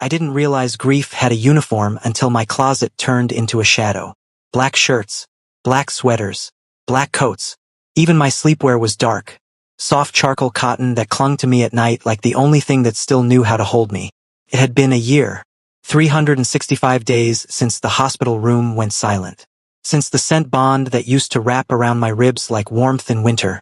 I didn't realize grief had a uniform until my closet turned into a shadow. Black shirts, black sweaters, black coats. Even my sleepwear was dark. Soft charcoal cotton that clung to me at night like the only thing that still knew how to hold me. It had been a year. 365 days since the hospital room went silent. Since the scent bond that used to wrap around my ribs like warmth in winter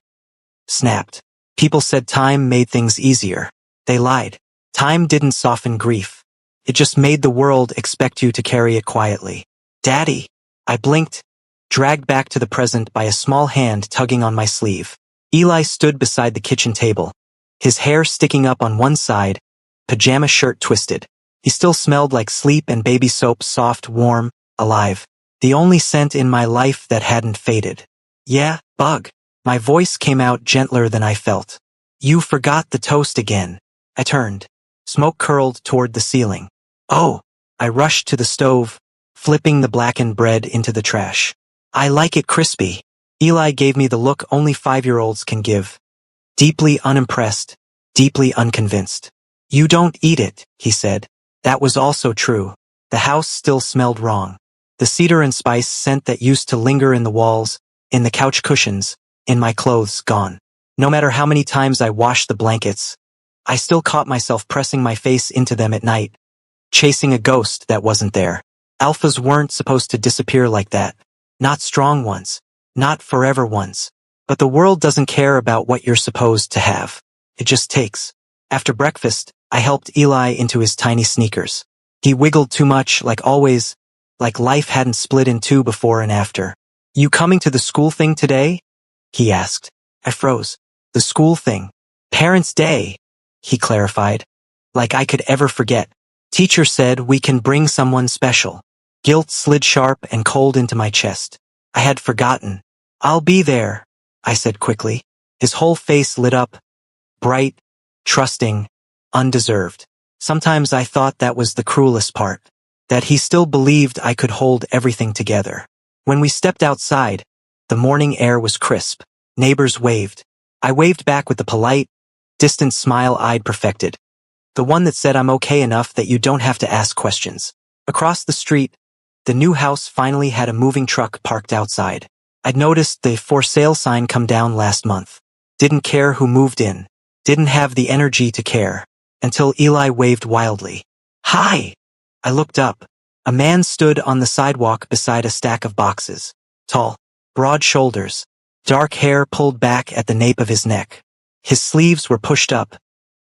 snapped. People said time made things easier. They lied. Time didn't soften grief. It just made the world expect you to carry it quietly. Daddy! I blinked, dragged back to the present by a small hand tugging on my sleeve. Eli stood beside the kitchen table, his hair sticking up on one side, pajama shirt twisted. He still smelled like sleep and baby soap, soft, warm, alive. The only scent in my life that hadn't faded. Yeah, Bug. My voice came out gentler than I felt. You forgot the toast again. I turned. Smoke curled toward the ceiling. Oh! I rushed to the stove, flipping the blackened bread into the trash. I like it crispy. Eli gave me the look only 5-year-olds can give. Deeply unimpressed, deeply unconvinced. You don't eat it, he said. That was also true. The house still smelled wrong. The cedar and spice scent that used to linger in the walls, in the couch cushions, in my clothes, gone. No matter how many times I washed the blankets, I still caught myself pressing my face into them at night, chasing a ghost that wasn't there. Alphas weren't supposed to disappear like that. Not strong ones. Not forever ones. But the world doesn't care about what you're supposed to have. It just takes. After breakfast, I helped Eli into his tiny sneakers. He wiggled too much, like always, like life hadn't split in two before and after. You coming to the school thing today? He asked. I froze. The school thing. Parents' Day, he clarified. Like I could ever forget. Teacher said we can bring someone special. Guilt slid sharp and cold into my chest. I had forgotten. I'll be there, I said quickly. His whole face lit up. Bright, trusting, undeserved. Sometimes I thought that was the cruelest part. That he still believed I could hold everything together. When we stepped outside, the morning air was crisp. Neighbors waved. I waved back with the polite, distant smile I'd perfected. The one that said I'm okay enough that you don't have to ask questions. Across the street, the new house finally had a moving truck parked outside. I'd noticed the for sale sign come down last month. Didn't care who moved in. Didn't have the energy to care. Until Eli waved wildly. Hi! I looked up. A man stood on the sidewalk beside a stack of boxes. Tall, broad shoulders, dark hair pulled back at the nape of his neck. His sleeves were pushed up,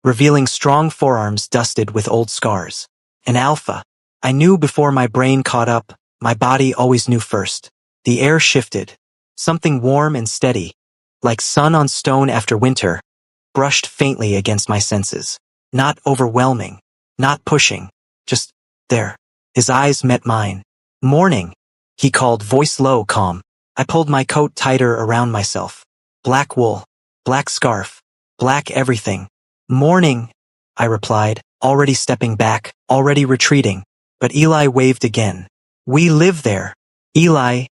revealing strong forearms dusted with old scars. An alpha. I knew before my brain caught up, my body always knew first. The air shifted. Something warm and steady, like sun on stone after winter, brushed faintly against my senses. Not overwhelming, not pushing, just there. His eyes met mine. Morning, he called, voice low, calm. I pulled my coat tighter around myself. Black wool, black scarf, black everything. Morning, I replied, already stepping back, already retreating. But Eli waved again. We live there. Eli,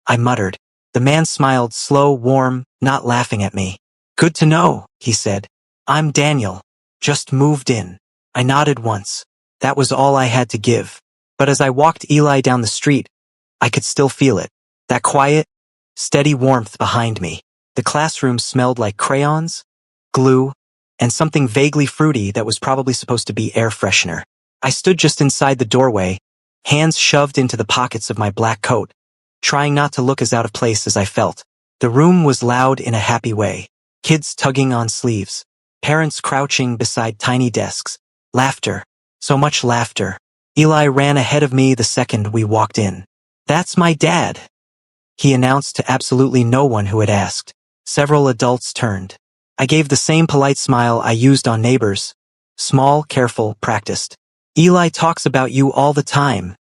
I muttered. The man smiled, slow, warm, not laughing at me. Good to know, he said. I'm Daniel. Just moved in. I nodded once. That was all I had to give. But as I walked Eli down the street, I could still feel it. That quiet, steady warmth behind me. The classroom smelled like crayons, glue, and something vaguely fruity that was probably supposed to be air freshener. I stood just inside the doorway, hands shoved into the pockets of my black coat, trying not to look as out of place as I felt. The room was loud in a happy way. Kids tugging on sleeves. Parents crouching beside tiny desks. Laughter. So much laughter. Eli ran ahead of me the second we walked in. That's my dad, he announced to absolutely no one who had asked. Several adults turned. I gave the same polite smile I used on neighbors. Small, careful, practiced. Eli talks about you all the time,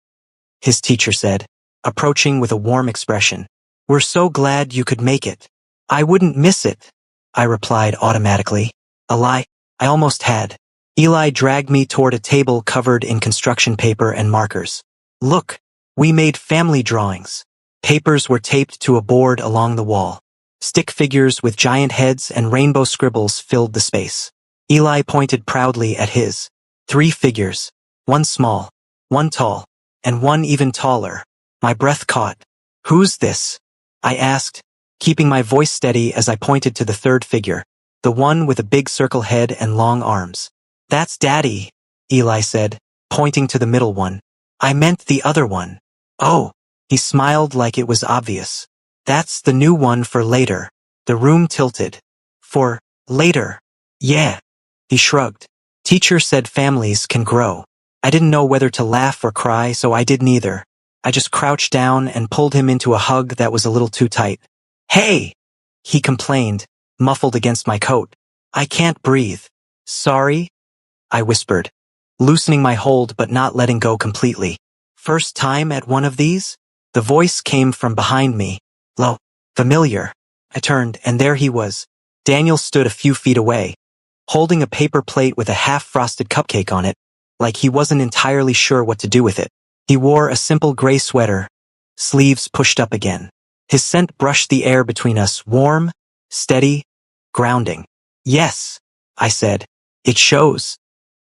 his teacher said, approaching with a warm expression. We're so glad you could make it. I wouldn't miss it, I replied automatically. A lie I almost had. Eli dragged me toward a table covered in construction paper and markers. Look, we made family drawings. Papers were taped to a board along the wall. Stick figures with giant heads and rainbow scribbles filled the space. Eli pointed proudly at his. 3 figures. One small, one tall, and one even taller. My breath caught. "Who's this?" I asked, keeping my voice steady as I pointed to the third figure, the one with a big circle head and long arms. "That's Daddy," Eli said, pointing to the middle one. "I meant the other one." "Oh," he smiled like it was obvious. "That's the new one for later." The room tilted. "For later?" "Yeah." He shrugged. "Teacher said families can grow." I didn't know whether to laugh or cry, so I did neither. I just crouched down and pulled him into a hug that was a little too tight. "Hey!" he complained, muffled against my coat. "I can't breathe." "Sorry?" I whispered, loosening my hold but not letting go completely. "First time at one of these?" The voice came from behind me. Low, familiar. I turned, and there he was. Daniel stood a few feet away, holding a paper plate with a half-frosted cupcake on it, like he wasn't entirely sure what to do with it. He wore a simple gray sweater, sleeves pushed up again. His scent brushed the air between us, warm, steady, grounding. "Yes," I said. "It shows.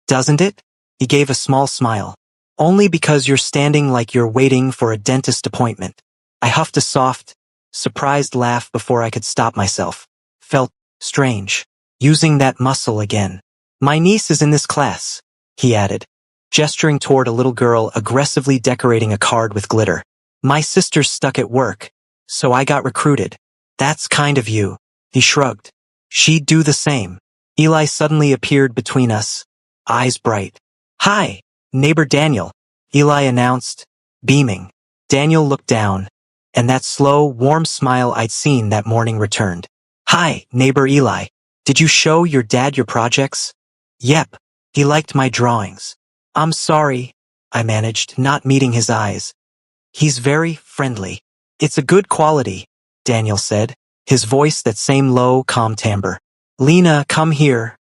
Doesn't it?" He gave a small smile. "Only because you're standing like you're waiting for a dentist appointment." I huffed a soft, surprised laugh before I could stop myself. Felt strange, using that muscle again. "My niece is in this class," he added, gesturing toward a little girl aggressively decorating a card with glitter. "My sister's stuck at work, so I got recruited." "That's kind of you," he shrugged. "She'd do the same." Eli suddenly appeared between us, eyes bright. "Hi, neighbor Daniel," Eli announced, beaming. Daniel looked down, and that slow, warm smile I'd seen that morning returned. "Hi, neighbor Eli. Did you show your dad your projects?" "Yep. He liked my drawings." "I'm sorry," I managed, not meeting his eyes. "He's very friendly." "It's a good quality," Daniel said, his voice that same low, calm timbre. "Lena, come here,"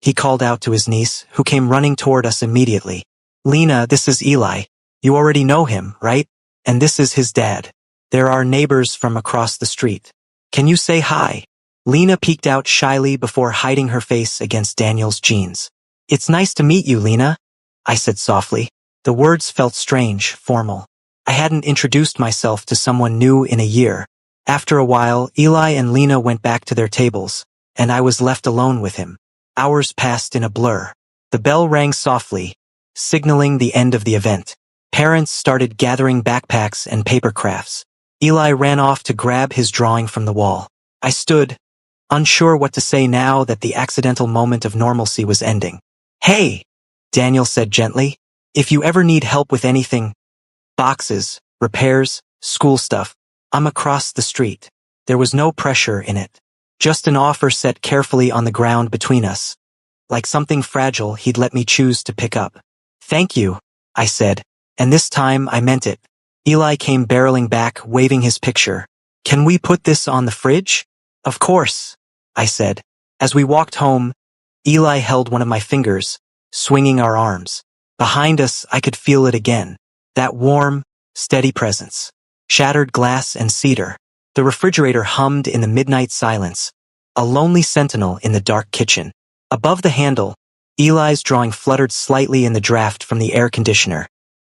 he called out to his niece, who came running toward us immediately. "Lena, this is Eli. You already know him, right? And this is his dad. They're our neighbors from across the street. Can you say hi?" Lena peeked out shyly before hiding her face against Daniel's jeans. "It's nice to meet you, Lena," I said softly. The words felt strange, formal. I hadn't introduced myself to someone new in a year. After a while, Eli and Lena went back to their tables, and I was left alone with him. Hours passed in a blur. The bell rang softly, signaling the end of the event. Parents started gathering backpacks and paper crafts. Eli ran off to grab his drawing from the wall. I stood, unsure what to say now that the accidental moment of normalcy was ending. "Hey," Daniel said gently, "if you ever need help with anything, boxes, repairs, school stuff, I'm across the street." There was no pressure in it, just an offer set carefully on the ground between us, like something fragile he'd let me choose to pick up. "Thank you," I said, and this time I meant it. Eli came barreling back, waving his picture. "Can we put this on the fridge?" "Of course," I said. As we walked home, Eli held one of my fingers, swinging our arms. Behind us, I could feel it again. That warm, steady presence. Shattered glass and cedar. The refrigerator hummed in the midnight silence, a lonely sentinel in the dark kitchen. Above the handle, Eli's drawing fluttered slightly in the draft from the air conditioner,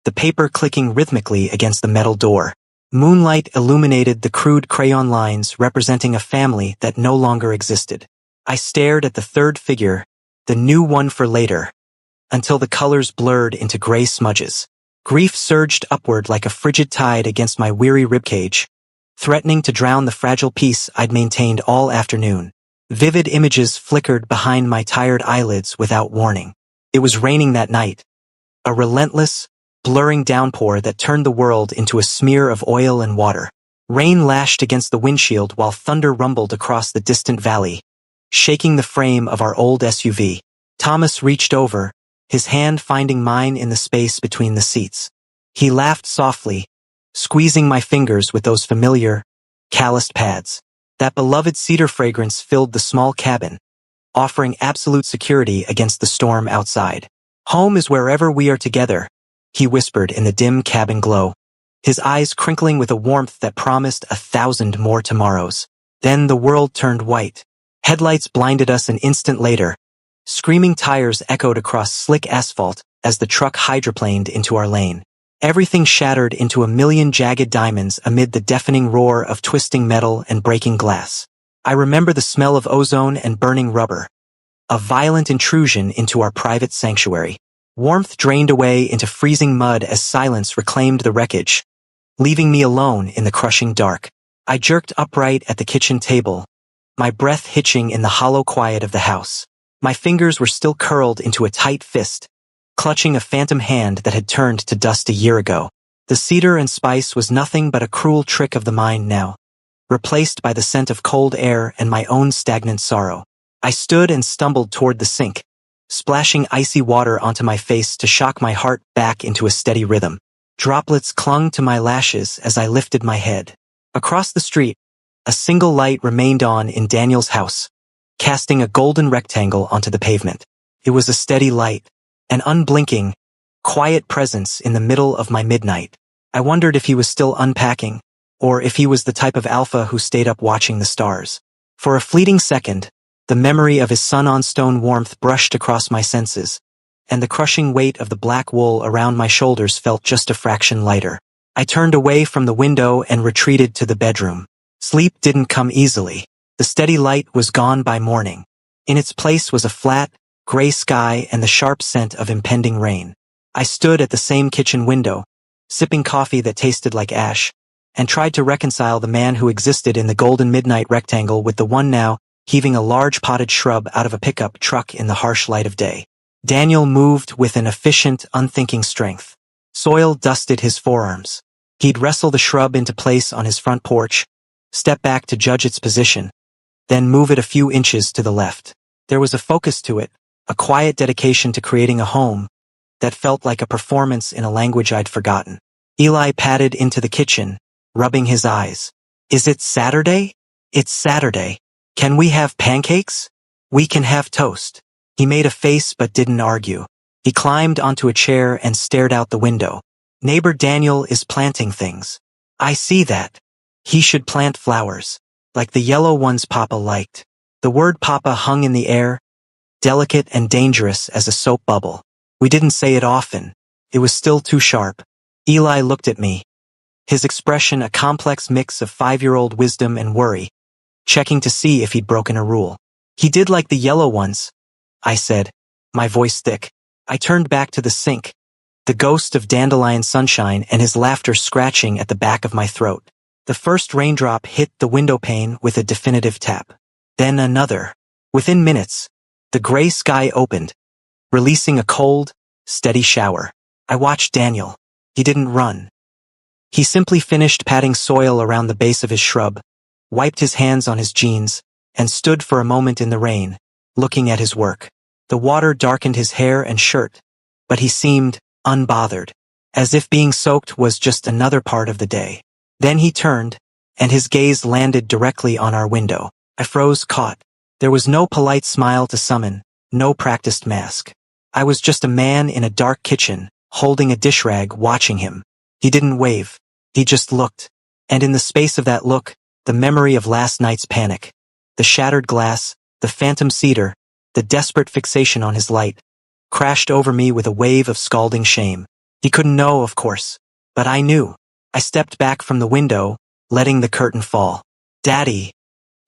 the paper clicking rhythmically against the metal door. Moonlight illuminated the crude crayon lines representing a family that no longer existed. I stared at the third figure, the new one for later, until the colors blurred into gray smudges. Grief surged upward like a frigid tide against my weary ribcage, threatening to drown the fragile peace I'd maintained all afternoon. Vivid images flickered behind my tired eyelids without warning. It was raining that night, a relentless, blurring downpour that turned the world into a smear of oil and water. Rain lashed against the windshield while thunder rumbled across the distant valley, shaking the frame of our old SUV. Thomas reached over, his hand finding mine in the space between the seats. He laughed softly, squeezing my fingers with those familiar, calloused pads. That beloved cedar fragrance filled the small cabin, offering absolute security against the storm outside. "Home is wherever we are together," he whispered in the dim cabin glow, his eyes crinkling with a warmth that promised 1,000 more tomorrows. Then the world turned white. Headlights blinded us an instant later. Screaming tires echoed across slick asphalt, as the truck hydroplaned into our lane. Everything shattered into a million jagged diamonds amid the deafening roar of twisting metal and breaking glass. I remember the smell of ozone and burning rubber, a violent intrusion into our private sanctuary. Warmth drained away into freezing mud as silence reclaimed the wreckage, leaving me alone in the crushing dark. I jerked upright at the kitchen table, my breath hitching in the hollow quiet of the house. My fingers were still curled into a tight fist, clutching a phantom hand that had turned to dust a year ago. The cedar and spice was nothing but a cruel trick of the mind now, replaced by the scent of cold air and my own stagnant sorrow. I stood and stumbled toward the sink, splashing icy water onto my face to shock my heart back into a steady rhythm. Droplets clung to my lashes as I lifted my head. Across the street, a single light remained on in Daniel's house, casting a golden rectangle onto the pavement. It was a steady light, an unblinking, quiet presence in the middle of my midnight. I wondered if he was still unpacking, or if he was the type of alpha who stayed up watching the stars. For a fleeting second, the memory of his sun-on-stone warmth brushed across my senses, and the crushing weight of the black wool around my shoulders felt just a fraction lighter. I turned away from the window and retreated to the bedroom. Sleep didn't come easily. The steady light was gone by morning. In its place was a flat, gray sky and the sharp scent of impending rain. I stood at the same kitchen window, sipping coffee that tasted like ash, and tried to reconcile the man who existed in the golden midnight rectangle with the one now heaving a large potted shrub out of a pickup truck in the harsh light of day. Daniel moved with an efficient, unthinking strength. Soil dusted his forearms. He'd wrestle the shrub into place on his front porch, step back to judge its position, then move it a few inches to the left. There was a focus to it, a quiet dedication to creating a home that felt like a performance in a language I'd forgotten. Eli padded into the kitchen, rubbing his eyes. "Is it Saturday?" "It's Saturday. Can we have pancakes?" "We can have toast." He made a face but didn't argue. He climbed onto a chair and stared out the window. "Neighbor Daniel is planting things. I see that. He should plant flowers, like the yellow ones Papa liked." The word Papa hung in the air, delicate and dangerous as a soap bubble. We didn't say it often. It was still too sharp. Eli looked at me, his expression a complex mix of 5-year-old wisdom and worry, checking to see if he'd broken a rule. "He did like the yellow ones," I said, my voice thick. I turned back to the sink, the ghost of Dandelion Sunshine and his laughter scratching at the back of my throat. The first raindrop hit the window pane with a definitive tap. Then another. Within minutes, the gray sky opened, releasing a cold, steady shower. I watched Daniel. He didn't run. He simply finished patting soil around the base of his shrub, wiped his hands on his jeans, and stood for a moment in the rain, looking at his work. The water darkened his hair and shirt, but he seemed unbothered, as if being soaked was just another part of the day. Then he turned, and his gaze landed directly on our window. I froze caught. There was no polite smile to summon, no practiced mask. I was just a man in a dark kitchen, holding a dish rag, watching him. He didn't wave. He just looked. And in the space of that look, the memory of last night's panic, the shattered glass, the phantom cedar, the desperate fixation on his light, crashed over me with a wave of scalding shame. He couldn't know, of course, but I knew. I stepped back from the window, letting the curtain fall. "Daddy,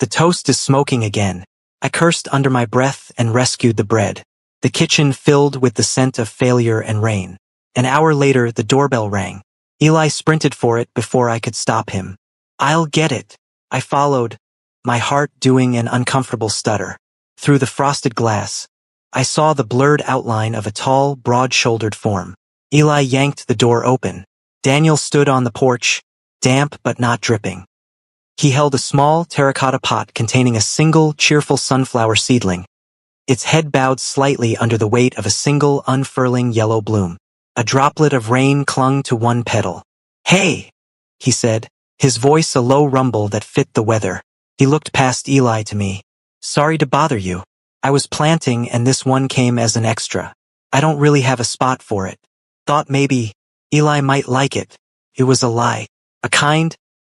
the toast is smoking again." I cursed under my breath and rescued the bread. The kitchen filled with the scent of failure and rain. An hour later, the doorbell rang. Eli sprinted for it before I could stop him. "I'll get it." I followed, my heart doing an uncomfortable stutter. Through the frosted glass, I saw the blurred outline of a tall, broad-shouldered form. Eli yanked the door open. Daniel stood on the porch, damp but not dripping. He held a small terracotta pot containing a single, cheerful sunflower seedling, its head bowed slightly under the weight of a single, unfurling yellow bloom. A droplet of rain clung to one petal. "Hey," he said, his voice a low rumble that fit the weather. He looked past Eli to me. "Sorry to bother you. I was planting and this one came as an extra. I don't really have a spot for it. Thought maybe Eli might like it." It was a lie. A kind,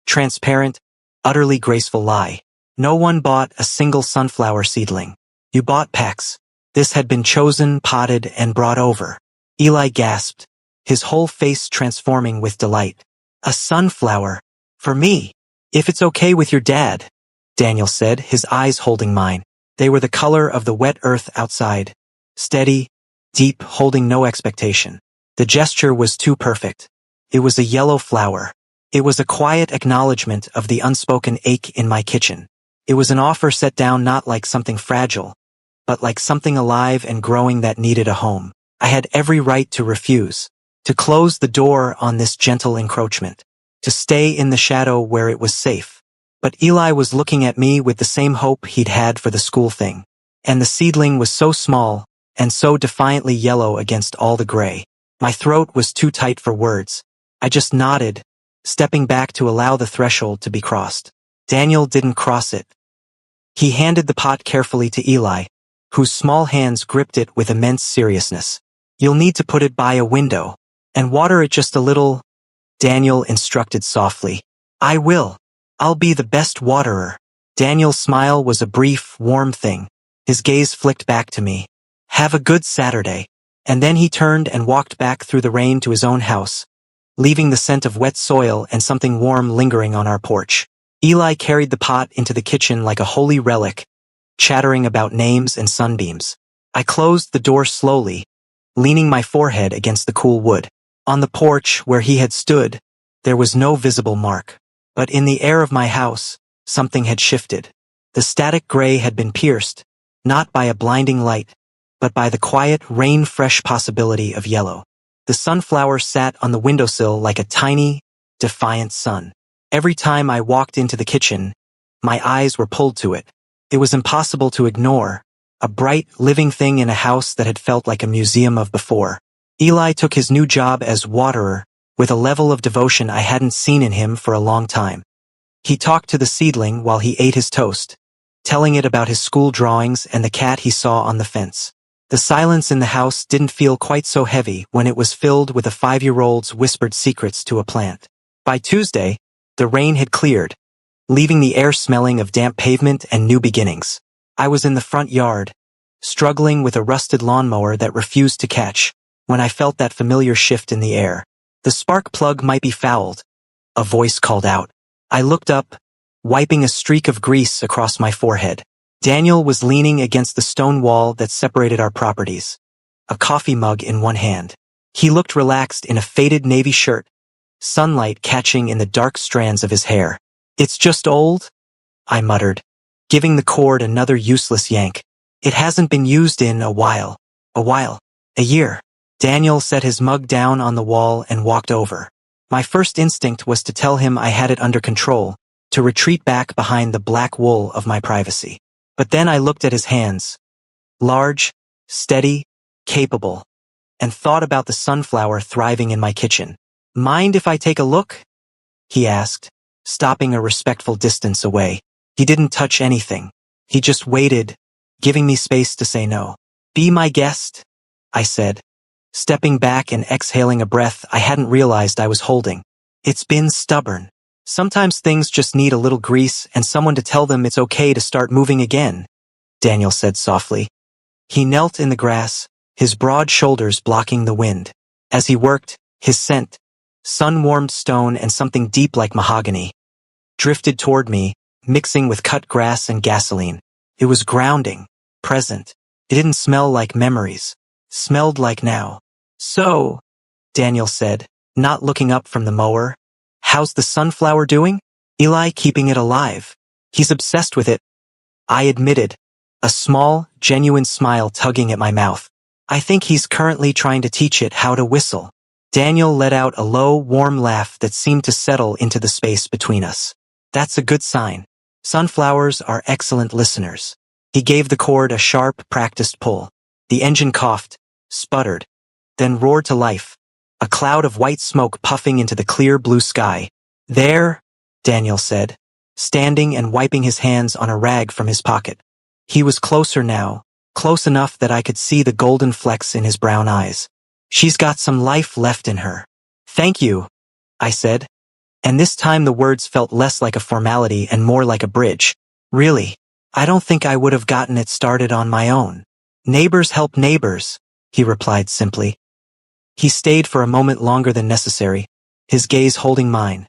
transparent, utterly graceful lie. No one bought a single sunflower seedling. You bought packs. This had been chosen, potted, and brought over. Eli gasped, his whole face transforming with delight. A sunflower. For me. If it's okay with your dad, Daniel said, his eyes holding mine. They were the color of the wet earth outside. Steady, deep, holding no expectation. The gesture was too perfect. It was a yellow flower. It was a quiet acknowledgement of the unspoken ache in my kitchen. It was an offer set down not like something fragile, but like something alive and growing that needed a home. I had every right to refuse, to close the door on this gentle encroachment, to stay in the shadow where it was safe. But Eli was looking at me with the same hope he'd had for the school thing. And the seedling was so small, and so defiantly yellow against all the gray. My throat was too tight for words. I just nodded, stepping back to allow the threshold to be crossed. Daniel didn't cross it. He handed the pot carefully to Eli, whose small hands gripped it with immense seriousness. You'll need to put it by a window, and water it just a little, Daniel instructed softly. I will. I'll be the best waterer. Daniel's smile was a brief, warm thing. His gaze flicked back to me. Have a good Saturday. And then he turned and walked back through the rain to his own house, leaving the scent of wet soil and something warm lingering on our porch. Eli carried the pot into the kitchen like a holy relic, chattering about names and sunbeams. I closed the door slowly, leaning my forehead against the cool wood. On the porch, where he had stood, there was no visible mark. But in the air of my house, something had shifted. The static gray had been pierced, not by a blinding light, but by the quiet, rain-fresh possibility of yellow. The sunflower sat on the windowsill like a tiny, defiant sun. Every time I walked into the kitchen, my eyes were pulled to it. It was impossible to ignore, a bright, living thing in a house that had felt like a museum of before. Eli took his new job as waterer with a level of devotion I hadn't seen in him for a long time. He talked to the seedling while he ate his toast, telling it about his school drawings and the cat he saw on the fence. The silence in the house didn't feel quite so heavy when it was filled with a 5-year-old's whispered secrets to a plant. By Tuesday, the rain had cleared, leaving the air smelling of damp pavement and new beginnings. I was in the front yard, struggling with a rusted lawnmower that refused to catch, when I felt that familiar shift in the air. The spark plug might be fouled, a voice called out. I looked up, wiping a streak of grease across my forehead. Daniel was leaning against the stone wall that separated our properties, a coffee mug in one hand. He looked relaxed in a faded navy shirt, sunlight catching in the dark strands of his hair. It's just old, I muttered, giving the cord another useless yank. It hasn't been used in a while. A year. Daniel set his mug down on the wall and walked over. My first instinct was to tell him I had it under control, to retreat back behind the black wool of my privacy. But then I looked at his hands, large, steady, capable, and thought about the sunflower thriving in my kitchen. Mind if I take a look? He asked, stopping a respectful distance away. He didn't touch anything. He just waited, giving me space to say no. Be my guest, I said, stepping back and exhaling a breath I hadn't realized I was holding. It's been stubborn. Sometimes things just need a little grease and someone to tell them it's okay to start moving again, Daniel said softly. He knelt in the grass, his broad shoulders blocking the wind. As he worked, his scent, sun-warmed stone and something deep like mahogany, drifted toward me, mixing with cut grass and gasoline. It was grounding, present. It didn't smell like memories. Smelled like now. So, Daniel said, not looking up from the mower, how's the sunflower doing? Eli keeping it alive. He's obsessed with it, I admitted, a small, genuine smile tugging at my mouth. I think he's currently trying to teach it how to whistle. Daniel let out a low, warm laugh that seemed to settle into the space between us. That's a good sign. Sunflowers are excellent listeners. He gave the cord a sharp, practiced pull. The engine coughed, sputtered, then roared to life, a cloud of white smoke puffing into the clear blue sky. There, Daniel said, standing and wiping his hands on a rag from his pocket. He was closer now, close enough that I could see the golden flecks in his brown eyes. She's got some life left in her. Thank you, I said, and this time the words felt less like a formality and more like a bridge. Really, I don't think I would have gotten it started on my own. Neighbors help neighbors, he replied simply. He stayed for a moment longer than necessary, his gaze holding mine.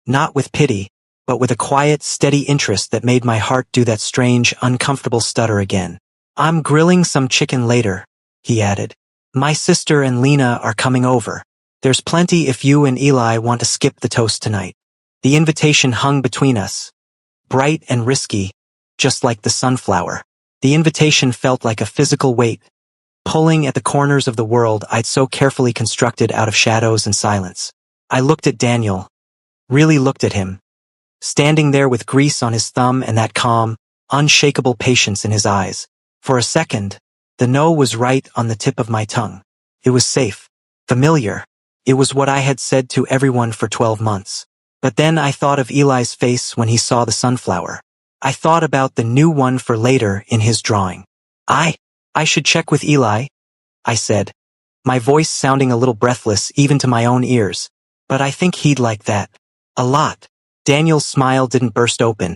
Not with pity, but with a quiet, steady interest that made my heart do that strange, uncomfortable stutter again. "I'm grilling some chicken later," he added. "My sister and Lena are coming over. There's plenty if you and Eli want to skip the toast tonight." The invitation hung between us, bright and risky, just like the sunflower. The invitation felt like a physical weight, pulling at the corners of the world I'd so carefully constructed out of shadows and silence. I looked at Daniel, really looked at him, standing there with grease on his thumb and that calm, unshakable patience in his eyes. For a second, the no was right on the tip of my tongue. It was safe, familiar. It was what I had said to everyone for 12 months. But then I thought of Eli's face when he saw the sunflower. I thought about the new one for later in his drawing. I should check with Eli, I said, my voice sounding a little breathless even to my own ears. But I think he'd like that. A lot. Daniel's smile didn't burst open.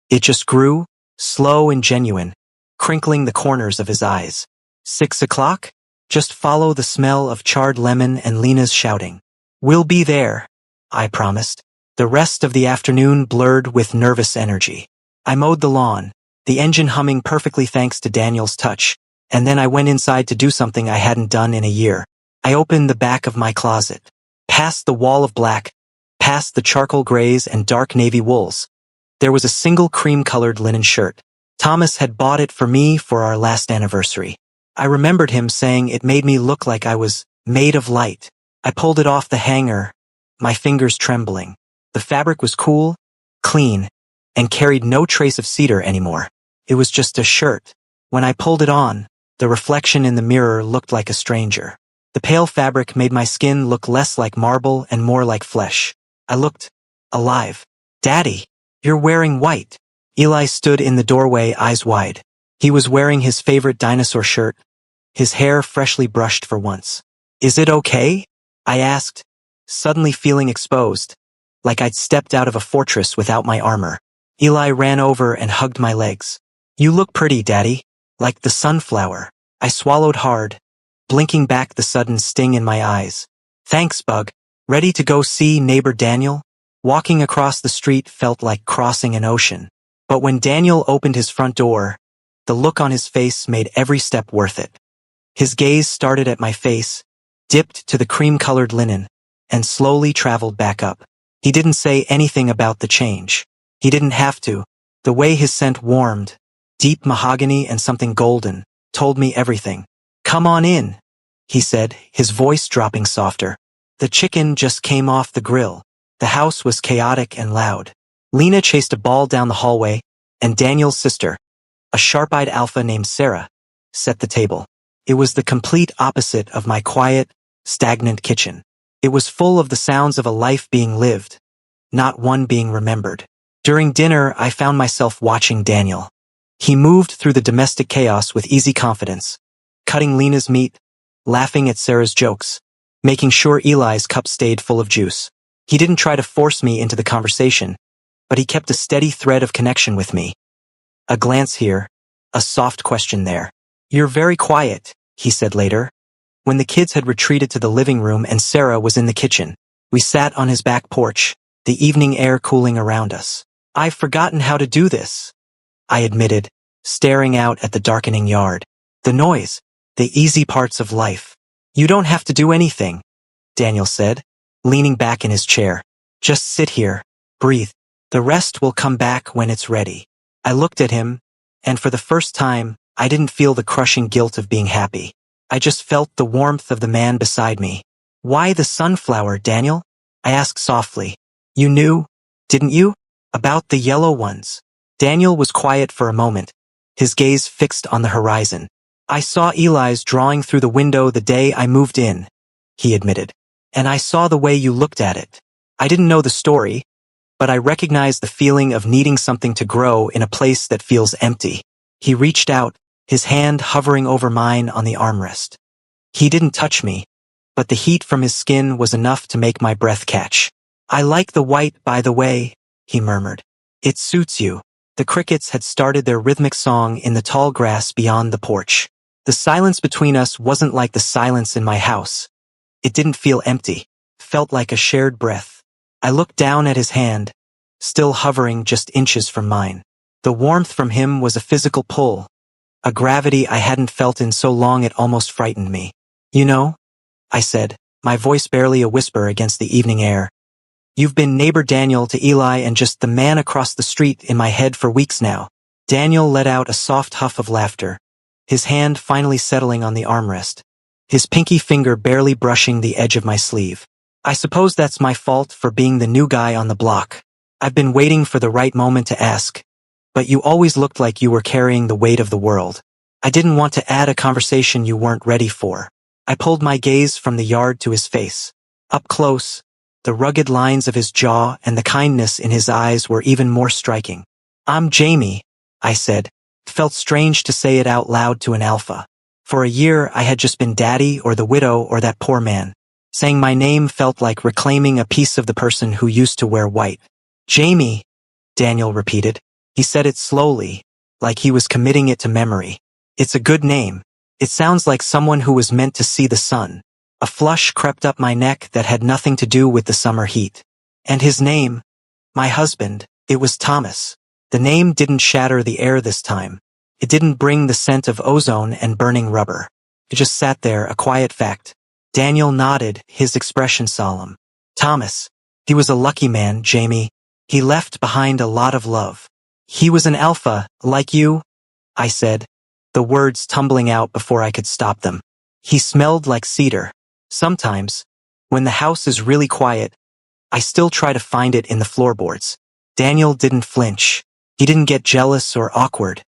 It just grew, slow and genuine, crinkling the corners of his eyes. 6 o'clock? Just follow the smell of charred lemon and Lena's shouting. "We'll be there," I promised. The rest of the afternoon blurred with nervous energy. I mowed the lawn, the engine humming perfectly thanks to Daniel's touch, and then I went inside to do something I hadn't done in a year. I opened the back of my closet. Past the wall of black, past the charcoal grays and dark navy wools, there was a single cream-colored linen shirt. Thomas had bought it for me for our last anniversary. I remembered him saying it made me look like I was made of light. I pulled it off the hanger, my fingers trembling. The fabric was cool, clean, and carried no trace of cedar anymore. It was just a shirt. When I pulled it on, the reflection in the mirror looked like a stranger. The pale fabric made my skin look less like marble and more like flesh. I looked alive. "Daddy, you're wearing white." Eli stood in the doorway, eyes wide. He was wearing his favorite dinosaur shirt, his hair freshly brushed for once. "Is it okay?" I asked, suddenly feeling exposed, like I'd stepped out of a fortress without my armor. Eli ran over and hugged my legs. "You look pretty, Daddy, like the sunflower." I swallowed hard, blinking back the sudden sting in my eyes. "Thanks, Bug. Ready to go see neighbor Daniel?" Walking across the street felt like crossing an ocean. But when Daniel opened his front door, the look on his face made every step worth it. His gaze started at my face, dipped to the cream-colored linen, and slowly traveled back up. He didn't say anything about the change. He didn't have to. The way his scent warmed, deep mahogany and something golden, told me everything. "Come on in," he said, his voice dropping softer. The chicken just came off the grill. The house was chaotic and loud. Lena chased a ball down the hallway, and Daniel's sister, a sharp-eyed alpha named Sarah, set the table. It was the complete opposite of my quiet, stagnant kitchen. It was full of the sounds of a life being lived, not one being remembered. During dinner, I found myself watching Daniel. He moved through the domestic chaos with easy confidence, cutting Lena's meat, laughing at Sarah's jokes, making sure Eli's cup stayed full of juice. He didn't try to force me into the conversation, but he kept a steady thread of connection with me. A glance here, a soft question there. "You're very quiet," he said later. When the kids had retreated to the living room and Sarah was in the kitchen, we sat on his back porch, the evening air cooling around us. "I've forgotten how to do this," I admitted, staring out at the darkening yard. "The noise, the easy parts of life. You don't have to do anything," Daniel said, leaning back in his chair. "Just sit here, breathe. The rest will come back when it's ready." I looked at him, and for the first time, I didn't feel the crushing guilt of being happy. I just felt the warmth of the man beside me. "Why the sunflower, Daniel?" I asked softly. "You knew, didn't you? About the yellow ones." Daniel was quiet for a moment, his gaze fixed on the horizon. "I saw Eli's drawing through the window the day I moved in," he admitted. "And I saw the way you looked at it. I didn't know the story, but I recognized the feeling of needing something to grow in a place that feels empty." He reached out, his hand hovering over mine on the armrest. He didn't touch me, but the heat from his skin was enough to make my breath catch. "I like the white, by the way," he murmured. "It suits you." The crickets had started their rhythmic song in the tall grass beyond the porch. The silence between us wasn't like the silence in my house. It didn't feel empty. Felt like a shared breath. I looked down at his hand, still hovering just inches from mine. The warmth from him was a physical pull, a gravity I hadn't felt in so long it almost frightened me. You know, I said, my voice barely a whisper against the evening air. You've been neighbor Daniel to Eli and just the man across the street in my head for weeks now. Daniel let out a soft huff of laughter, his hand finally settling on the armrest, his pinky finger barely brushing the edge of my sleeve. I suppose that's my fault for being the new guy on the block. I've been waiting for the right moment to ask, but you always looked like you were carrying the weight of the world. I didn't want to add a conversation you weren't ready for. I pulled my gaze from the yard to his face. Up close, the rugged lines of his jaw and the kindness in his eyes were even more striking. I'm Jamie, I said. It felt strange to say it out loud to an alpha. For a year I had just been daddy or the widow or that poor man. Saying my name felt like reclaiming a piece of the person who used to wear white. Jamie, Daniel repeated. He said it slowly, like he was committing it to memory. It's a good name. It sounds like someone who was meant to see the sun. A flush crept up my neck that had nothing to do with the summer heat. And his name, my husband, it was Thomas. The name didn't shatter the air this time. It didn't bring the scent of ozone and burning rubber. It just sat there, a quiet fact. Daniel nodded, his expression solemn. Thomas. He was a lucky man, Jamie. He left behind a lot of love. He was an alpha, like you, I said, the words tumbling out before I could stop them. He smelled like cedar. Sometimes, when the house is really quiet, I still try to find it in the floorboards. Daniel didn't flinch. He didn't get jealous or awkward.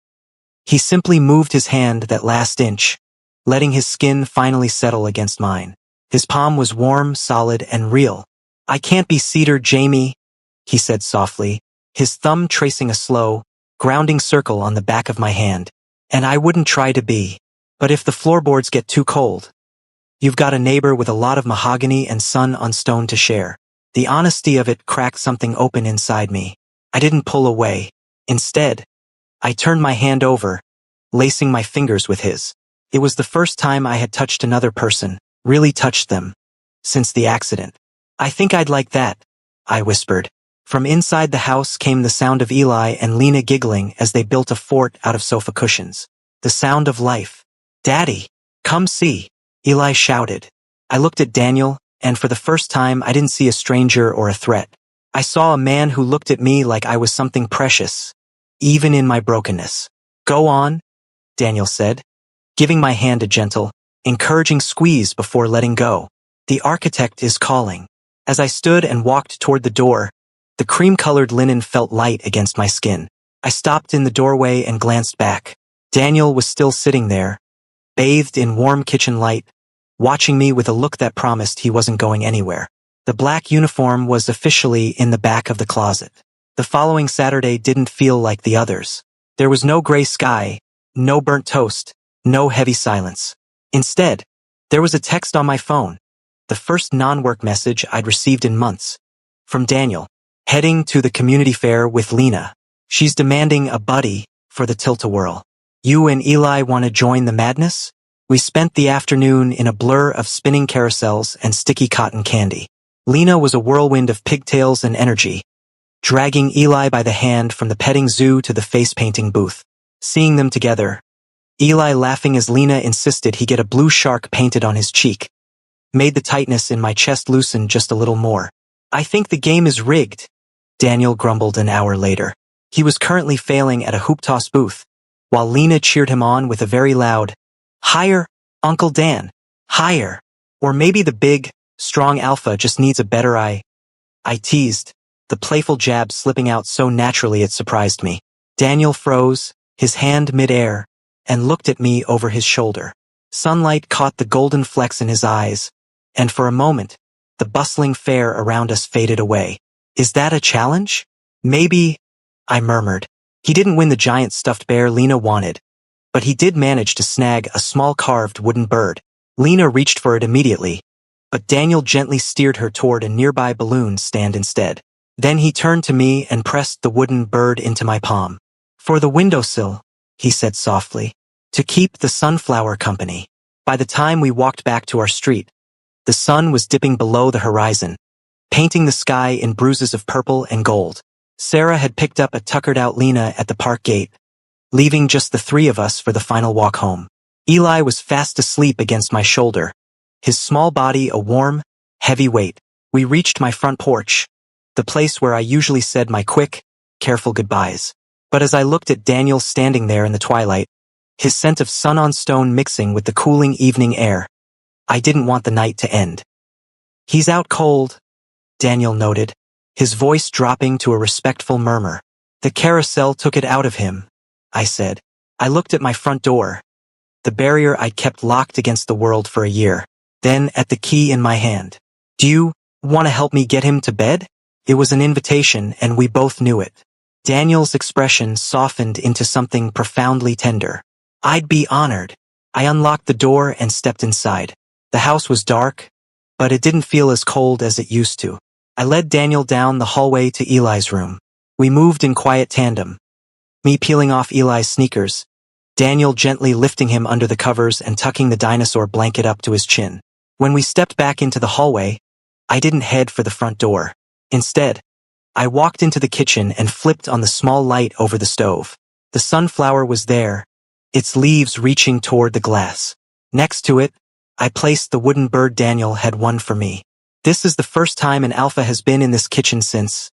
He simply moved his hand that last inch, letting his skin finally settle against mine. His palm was warm, solid, and real. I can't be cedar, Jamie, he said softly, his thumb tracing a slow, grounding circle on the back of my hand. And I wouldn't try to be. But if the floorboards get too cold, you've got a neighbor with a lot of mahogany and sun on stone to share. The honesty of it cracked something open inside me. I didn't pull away. Instead, I turned my hand over, lacing my fingers with his. It was the first time I had touched another person, really touched them, since the accident. I think I'd like that, I whispered. From inside the house came the sound of Eli and Lena giggling as they built a fort out of sofa cushions. The sound of life. Daddy, come see, Eli shouted. I looked at Daniel, and for the first time I didn't see a stranger or a threat. I saw a man who looked at me like I was something precious, even in my brokenness. Go on, Daniel said, giving my hand a gentle, encouraging squeeze before letting go. The architect is calling. As I stood and walked toward the door, the cream-colored linen felt light against my skin. I stopped in the doorway and glanced back. Daniel was still sitting there, bathed in warm kitchen light, watching me with a look that promised he wasn't going anywhere. The black uniform was officially in the back of the closet. The following Saturday didn't feel like the others. There was no gray sky, no burnt toast, no heavy silence. Instead, there was a text on my phone, the first non-work message I'd received in months. From Daniel. Heading to the community fair with Lena. She's demanding a buddy for the tilt-a-whirl. You and Eli want to join the madness? We spent the afternoon in a blur of spinning carousels and sticky cotton candy. Lena was a whirlwind of pigtails and energy, dragging Eli by the hand from the petting zoo to the face-painting booth. Seeing them together, Eli laughing as Lena insisted he get a blue shark painted on his cheek, made the tightness in my chest loosen just a little more. I think the game is rigged, Daniel grumbled an hour later. He was currently failing at a hoop toss booth, while Lena cheered him on with a very loud, "Higher, Uncle Dan, higher." Or maybe the big, strong alpha just needs a better eye. I teased, the playful jab slipping out so naturally it surprised me. Daniel froze, his hand mid-air, and looked at me over his shoulder. Sunlight caught the golden flecks in his eyes, and for a moment, the bustling fair around us faded away. Is that a challenge? Maybe, I murmured. He didn't win the giant stuffed bear Lena wanted, but he did manage to snag a small carved wooden bird. Lena reached for it immediately, but Daniel gently steered her toward a nearby balloon stand instead. Then he turned to me and pressed the wooden bird into my palm. For the windowsill, he said softly, to keep the sunflower company. By the time we walked back to our street, The sun was dipping below the horizon, painting the sky in bruises of purple and gold. Sarah had picked up a tuckered-out Lena at the park gate, leaving just the three of us for the final walk home. Eli was fast asleep against my shoulder, his small body a warm, heavy weight. We reached my front porch, the place where I usually said my quick, careful goodbyes. But as I looked at Daniel standing there in the twilight, his scent of sun on stone mixing with the cooling evening air, I didn't want the night to end. "He's out cold," Daniel noted, his voice dropping to a respectful murmur. "The carousel took it out of him," I said. I looked at my front door, the barrier I'd kept locked against the world for a year, then at the key in my hand. "Do you want to help me get him to bed?" It was an invitation, and we both knew it. Daniel's expression softened into something profoundly tender. "I'd be honored." I unlocked the door and stepped inside. The house was dark, but it didn't feel as cold as it used to. I led Daniel down the hallway to Eli's room. We moved in quiet tandem, me peeling off Eli's sneakers, Daniel gently lifting him under the covers and tucking the dinosaur blanket up to his chin. When we stepped back into the hallway, I didn't head for the front door. Instead, I walked into the kitchen and flipped on the small light over the stove. The sunflower was there, its leaves reaching toward the glass. Next to it, I placed the wooden bird Daniel had won for me. "This is the first time an alpha has been in this kitchen since."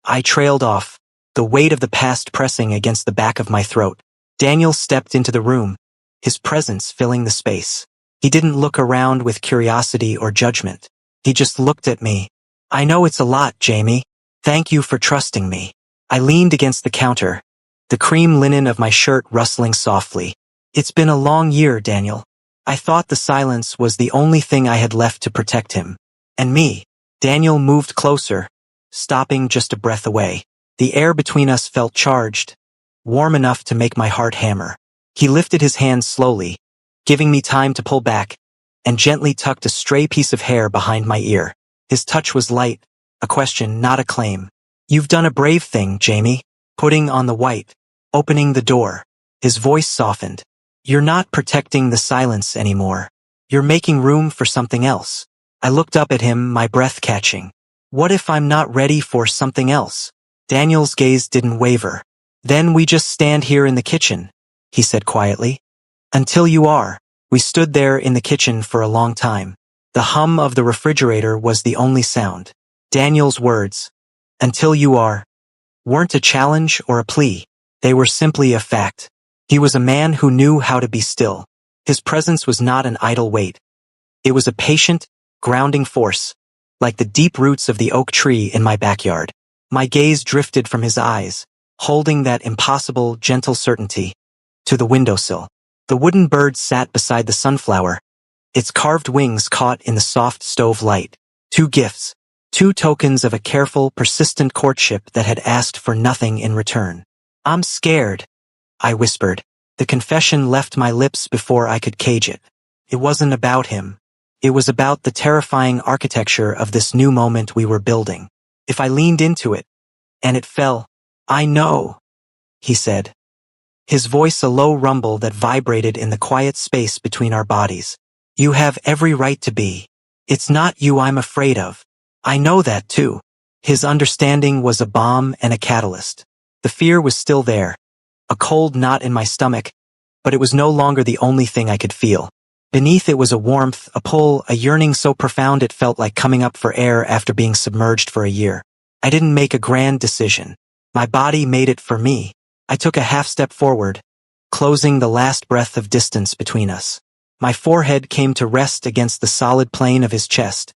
I trailed off, the weight of the past pressing against the back of my throat. Daniel stepped into the room, his presence filling the space. He didn't look around with curiosity or judgment. He just looked at me. "I know it's a lot, Jamie. Thank you for trusting me." I leaned against the counter, the cream linen of my shirt rustling softly. "It's been a long year, Daniel." I thought the silence was the only thing I had left to protect him. And me. Daniel moved closer, stopping just a breath away. The air between us felt charged, warm enough to make my heart hammer. He lifted his hand slowly, giving me time to pull back, and gently tucked a stray piece of hair behind my ear. His touch was light, a question, not a claim. "You've done a brave thing, Jamie." Putting on the white, opening the door. His voice softened. "You're not protecting the silence anymore. You're making room for something else." I looked up at him, my breath catching. "What if I'm not ready for something else?" Daniel's gaze didn't waver. "Then we just stand here in the kitchen," he said quietly. "Until you are." We stood there in the kitchen for a long time. The hum of the refrigerator was the only sound. Daniel's words, "until you are," weren't a challenge or a plea. They were simply a fact. He was a man who knew how to be still. His presence was not an idle weight. It was a patient, grounding force, like the deep roots of the oak tree in my backyard. My gaze drifted from his eyes, holding that impossible, gentle certainty, to the windowsill. The wooden bird sat beside the sunflower, its carved wings caught in the soft stove light. Two gifts, two tokens of a careful, persistent courtship that had asked for nothing in return. "I'm scared," I whispered. The confession left my lips before I could cage it. It wasn't about him. It was about the terrifying architecture of this new moment we were building. If I leaned into it, and it fell, "I know," he said, his voice a low rumble that vibrated in the quiet space between our bodies. "You have every right to be. It's not you I'm afraid of. I know that too." His understanding was a balm and a catalyst. The fear was still there, a cold knot in my stomach, but it was no longer the only thing I could feel. Beneath it was a warmth, a pull, a yearning so profound it felt like coming up for air after being submerged for a year. I didn't make a grand decision. My body made it for me. I took a half step forward, closing the last breath of distance between us. My forehead came to rest against the solid plane of his chest,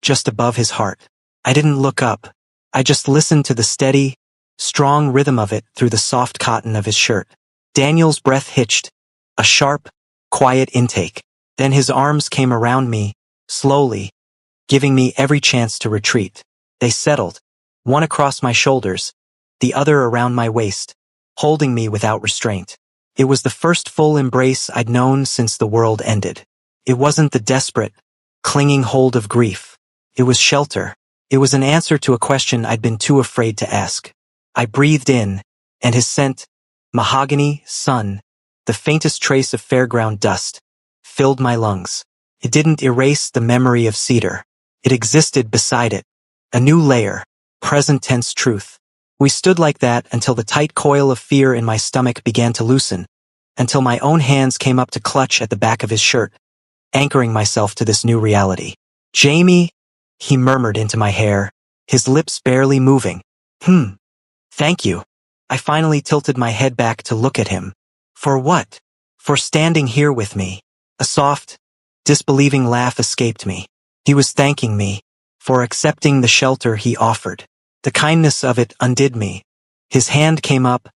just above his heart. I didn't look up. I just listened to the steady, strong rhythm of it through the soft cotton of his shirt. Daniel's breath hitched, a sharp, quiet intake. Then his arms came around me, slowly, giving me every chance to retreat. They settled, one across my shoulders, the other around my waist, holding me without restraint. It was the first full embrace I'd known since the world ended. It wasn't the desperate, clinging hold of grief. It was shelter. It was an answer to a question I'd been too afraid to ask. I breathed in, and his scent, mahogany, sun, the faintest trace of fairground dust, filled my lungs. It didn't erase the memory of cedar. It existed beside it. A new layer. Present tense truth. We stood like that until the tight coil of fear in my stomach began to loosen, until my own hands came up to clutch at the back of his shirt, anchoring myself to this new reality. "Jamie," he murmured into my hair, his lips barely moving. Thank you." I finally tilted my head back to look at him. For what? For standing here with me. A soft, disbelieving laugh escaped me. He was thanking me for accepting the shelter he offered. The kindness of it undid me. His hand came up,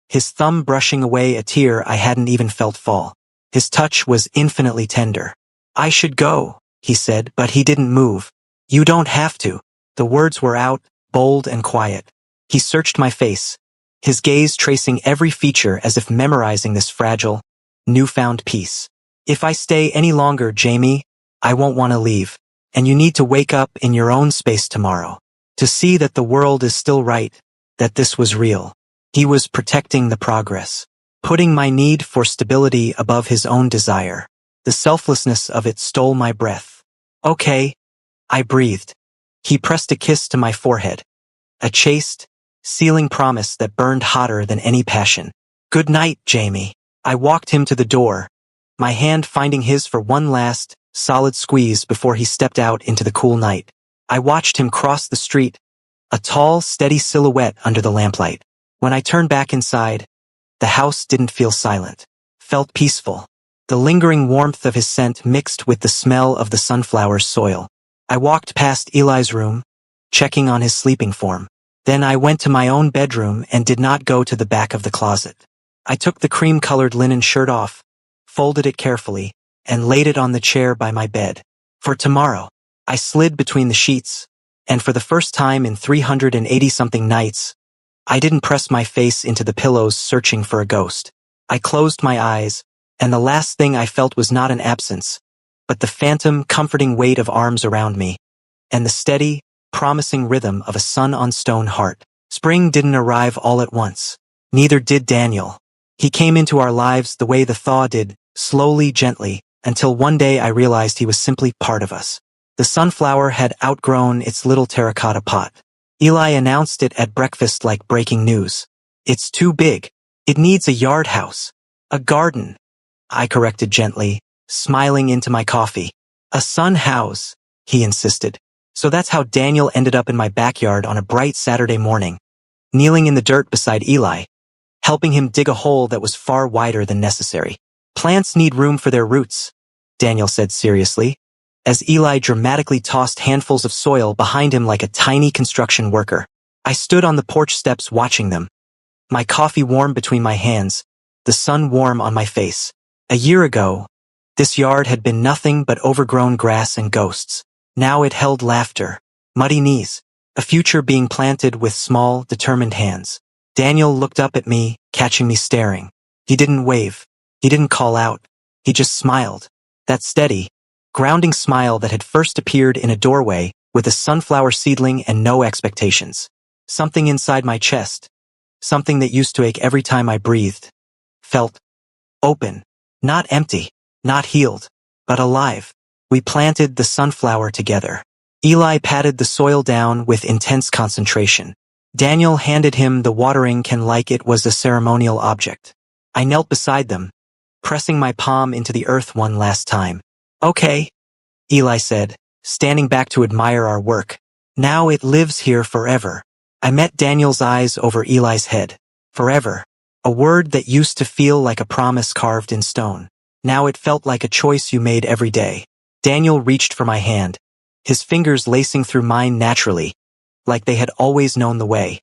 his thumb brushing away a tear I hadn't even felt fall. His touch was infinitely tender. "I should go," he said, but he didn't move. "You don't have to." The words were out, bold and quiet. He searched my face, his gaze tracing every feature as if memorizing this fragile, newfound peace. "If I stay any longer, Jamie, I won't want to leave, and you need to wake up in your own space tomorrow, to see that the world is still right, that this was real." He was protecting the progress, putting my need for stability above his own desire. The selflessness of it stole my breath. "Okay," I breathed. He pressed a kiss to my forehead, a chaste, sealing promise that burned hotter than any passion. "Good night, Jamie." I walked him to the door, my hand finding his for one last, solid squeeze before he stepped out into the cool night. I watched him cross the street, a tall, steady silhouette under the lamplight. When I turned back inside, the house didn't feel silent, felt peaceful. The lingering warmth of his scent mixed with the smell of the sunflower's soil. I walked past Eli's room, checking on his sleeping form. Then I went to my own bedroom and did not go to the back of the closet. I took the cream-colored linen shirt off, folded it carefully, and laid it on the chair by my bed. For tomorrow, I slid between the sheets, and for the first time in 380-something nights, I didn't press my face into the pillows searching for a ghost. I closed my eyes, and the last thing I felt was not an absence, but the phantom, comforting weight of arms around me, and the steady, promising rhythm of a sun-on-stone heart. Spring didn't arrive all at once. Neither did Daniel. He came into our lives the way the thaw did, slowly, gently, until one day I realized he was simply part of us. The sunflower had outgrown its little terracotta pot. Eli announced it at breakfast like breaking news. "It's too big. It needs a yard house. A garden," I corrected gently, smiling into my coffee. "A sun house," he insisted. So that's how Daniel ended up in my backyard on a bright Saturday morning, kneeling in the dirt beside Eli, helping him dig a hole that was far wider than necessary. "Plants need room for their roots," Daniel said seriously, as Eli dramatically tossed handfuls of soil behind him like a tiny construction worker. I stood on the porch steps watching them, my coffee warm between my hands, the sun warm on my face. A year ago, this yard had been nothing but overgrown grass and ghosts. Now it held laughter, muddy knees, a future being planted with small, determined hands. Daniel looked up at me, catching me staring. He didn't wave. He didn't call out. He just smiled. That steady, grounding smile that had first appeared in a doorway with a sunflower seedling and no expectations. Something inside my chest, something that used to ache every time I breathed, felt open, not empty, not healed, but alive. We planted the sunflower together. Eli patted the soil down with intense concentration. Daniel handed him the watering can like it was a ceremonial object. I knelt beside them, pressing my palm into the earth one last time. "Okay," Eli said, standing back to admire our work. "Now it lives here forever." I met Daniel's eyes over Eli's head. Forever. A word that used to feel like a promise carved in stone. Now it felt like a choice you made every day. Daniel reached for my hand, his fingers lacing through mine naturally, like they had always known the way.